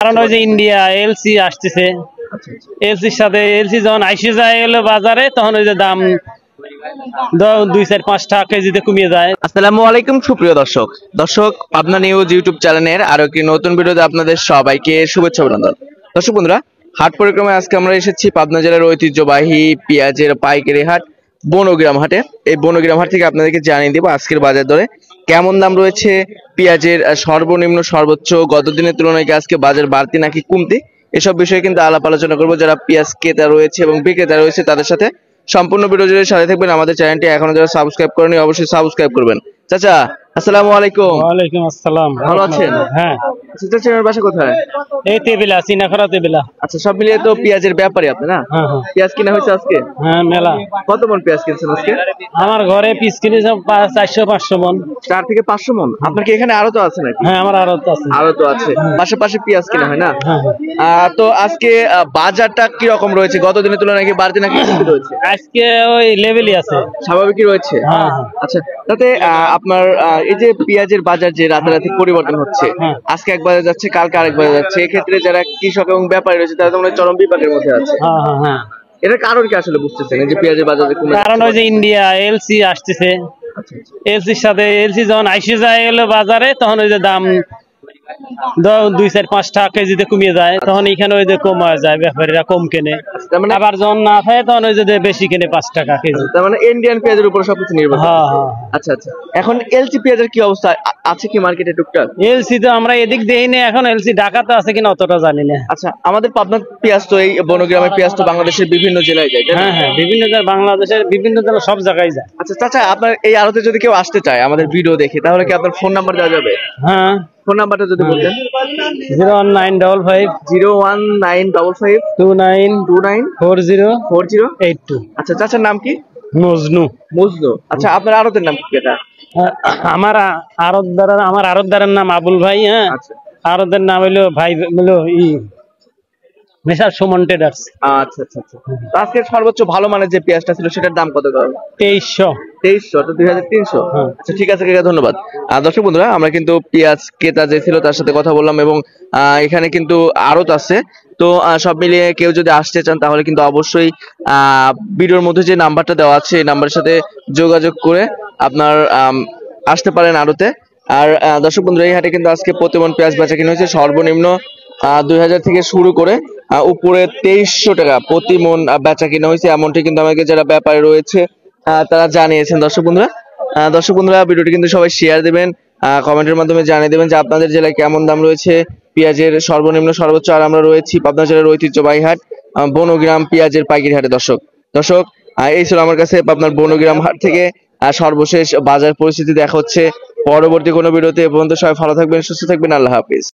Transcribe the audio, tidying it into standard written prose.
কারণ ওই যে ইন্ডিয়া এলসি আসতেছে, এলসির সাথে এলসি যখন আইসে যায় হলো বাজারে, তখন ওই যে দাম 2-4-5 টাকা কেজিতে কমিয়ে যায়। আসসালামু আলাইকুম সুপ্রিয় দর্শক পাবনা নিউজ ইউটিউব চ্যানেলের আরো একটি নতুন ভিডিওতে আপনাদের সবাইকে শুভেচ্ছা অভিনন্দন। দর্শক বন্ধুরা, হাট পরিক্রমায় আজকে আমরা এসেছি পাবনা জেলার ঐতিহ্যবাহী পেঁয়াজের পাইকারি হাট বনগ্রাম হাটে। এই বনগ্রাম হাট থেকে আপনাদেরকে জানিয়ে দেব আজকের বাজার দরে কেমন দাম রয়েছে, পেঁয়াজের সর্বনিম্ন সর্বোচ্চ গত দিনের তুলনায় আজকে বাজার বাড়তি নাকি কমতি, এসব বিষয়ে কিন্তু আলাপ আলোচনা করবো। যারা পেঁয়াজ ক্রেতা রয়েছে এবং বিক্রেতা রয়েছে তাদের সাথে সম্পূর্ণ ভিডিও জুড়ে সাথে থাকবেন। আমাদের চ্যানেলটি এখনো যারা সাবস্ক্রাইব করেনি অবশ্যই সাবস্ক্রাইব করবেন। চাচা আসসালামু আলাইকুম। ওয়ালাইকুম আসসালাম। ভালো আছেন? হ্যাঁ। আচ্ছা চাচা, আপনার বাসা কোথায়? এই তেবিলা, চিনাখরা তেবিলা। আচ্ছা, সব মিলিয়ে তো পেঁয়াজের ব্যাপারই আপনি না? হ্যাঁ হ্যাঁ পেঁয়াজ কিনা হয়েছে আজকে? হ্যাঁ, মেলা। কত মন পেঁয়াজ কিনছেন আজকে? আমার ঘরে পিস কিনেছে 400-500 মন। 4 থেকে 500 মন। আপনার কি এখানে আরো তো আছে নাকি? হ্যাঁ, আমার আরো আছে। আরো তো আছে, পাশাপাশি পেঁয়াজ কিনা হয় না? হ্যাঁ। তো আজকে বাজারটা কি রকম রয়েছে? গত দিনের তুলনায় কি বাড়তি নাকি কমতি রয়েছে? আজকে ওই লেভেলই আছে, স্বাভাবিকই রয়েছে। হ্যাঁ হ্যাঁ। আচ্ছা, তাতে আপনার এই যে পেঁয়াজের বাজার যে রাতারাতি পরিবর্তন হচ্ছে, হ্যাঁ। আজকে এক বাজার যাচ্ছে কালকে আরেক বাজার যাচ্ছে, এক্ষেত্রে যারা কৃষক এবং ব্যাপারী রয়েছে তারা তো মনে হয় চরম বিপাকের মধ্যে আছে। হ্যাঁ হ্যাঁ হ্যাঁ। এটার কারণ কি আসলে বুঝতেছেন এই যে পেঁয়াজের বাজারে কমে কারণ ওই যে ইন্ডিয়া এলসি আসতেছে, এলসির সাথে এলসি যখন আইসে যায় হলো বাজারে, তখন ওই যে দাম 2-4-5 টাকা কেজিতে কমিয়ে যায়, তখন এখানে ওই যে কমা যায়, ব্যাপারীরা কম কেনে। আবার যখন না থাকে তখন ওই যে বেশি কেনে 5 টাকা কেজি। তার মানে ইন্ডিয়ান পেঁয়াজের উপর সবকিছু নির্ভর করে। হ্যাঁ হ্যাঁ। আচ্ছা আচ্ছা, এখন এলসি পেঁয়াজের কি অবস্থা আছে কি মার্কেটে টুকটাক? এলসি তো আমরা এদিক দেইনি, এখন এলসি ঢাকাতে আছে কিনা অতটা জানি না। আচ্ছা, আমাদের পাবনার পেঁয়াজ তো এই বনগ্রামের পেঁয়াজ তো বাংলাদেশের বিভিন্ন জেলায় যায়, তাই না? হ্যাঁ হ্যাঁ, বিভিন্ন জায়গায়, বাংলাদেশের বিভিন্ন জেলা সব জায়গায় যায়। আচ্ছা চাচা, আপনার এই আড়তে যদি কেউ আসতে চায় আমাদের ভিডিও দেখে, তাহলে কি আপনার ফোন নাম্বার দেওয়া যাবে? হ্যাঁ, ফোন নাম্বারটা যদি বলতেন। 0195529404082। আচ্ছা, চাচার নাম কি? মজনু। মজনু। আচ্ছা, আপনার আড়তের নাম কি এটা? আমার আরতদারের নাম আবুল ভাই। হ্যাঁ, আচ্ছা আরতের নাম হইলো ভাই হইলো মেসার সুমন ট্রেডার্স। আচ্ছা আচ্ছা আচ্ছা। আজকে সর্বোচ্চ ভালো মানের যে পেঁয়াজটা ছিল সেটার দাম কত? 2300 তো 2300। আচ্ছা ঠিক আছে কাকা, ধন্যবাদ। দর্শক বন্ধুরা, আমরা কিন্তু পেঁয়াজ ক্রেতা যে ছিল তার সাথে কথা বললাম এবং এখানে কিন্তু আড়ত আছে। তো সব মিলিয়ে কেউ যদি আসতে চান তাহলে কিন্তু অবশ্যই ভিডিওর মধ্যে যে নাম্বারটা দেওয়া আছে এই নাম্বারের সাথে যোগাযোগ করে আপনার আসতে পারেন আড়তে। আর দর্শক বন্ধুরা, এই হাটে কিন্তু আজকে প্রতিমন পেঁয়াজ বেচা কিনা হয়েছে সর্বনিম্ন 2000 থেকে শুরু করে উপরে 2300 টাকা প্রতি মন বেচা কিনা হয়েছে, এমনটি কিন্তু আমাকে যারা ব্যাপারে রয়েছে তারা জানিয়েছেন। দর্শক বন্ধুরা ভিডিওটি কিন্তু সবাই শেয়ার দিবেন, কমেন্টের মাধ্যমে জানিয়ে দেবেন যে আপনাদের জেলায় কেমন দাম রয়েছে পেঁয়াজের সর্বনিম্ন সর্বোচ্চ। আর আমরা রয়েছি পাবনা জেলার ঐতিহ্যবাহী হাট বনগ্রাম পেঁয়াজের পাইকারি হাটে। দর্শক এই ছিল আমার কাছে আপনার বনগ্রাম হাট থেকে সর্বশেষ বাজার পরিস্থিতি। দেখা হচ্ছে পরবর্তী কোনো ভিডিওতে। এ পর্যন্ত সবাই ভালো থাকবেন, সুস্থ থাকবেন। আল্লাহ হাফিজ।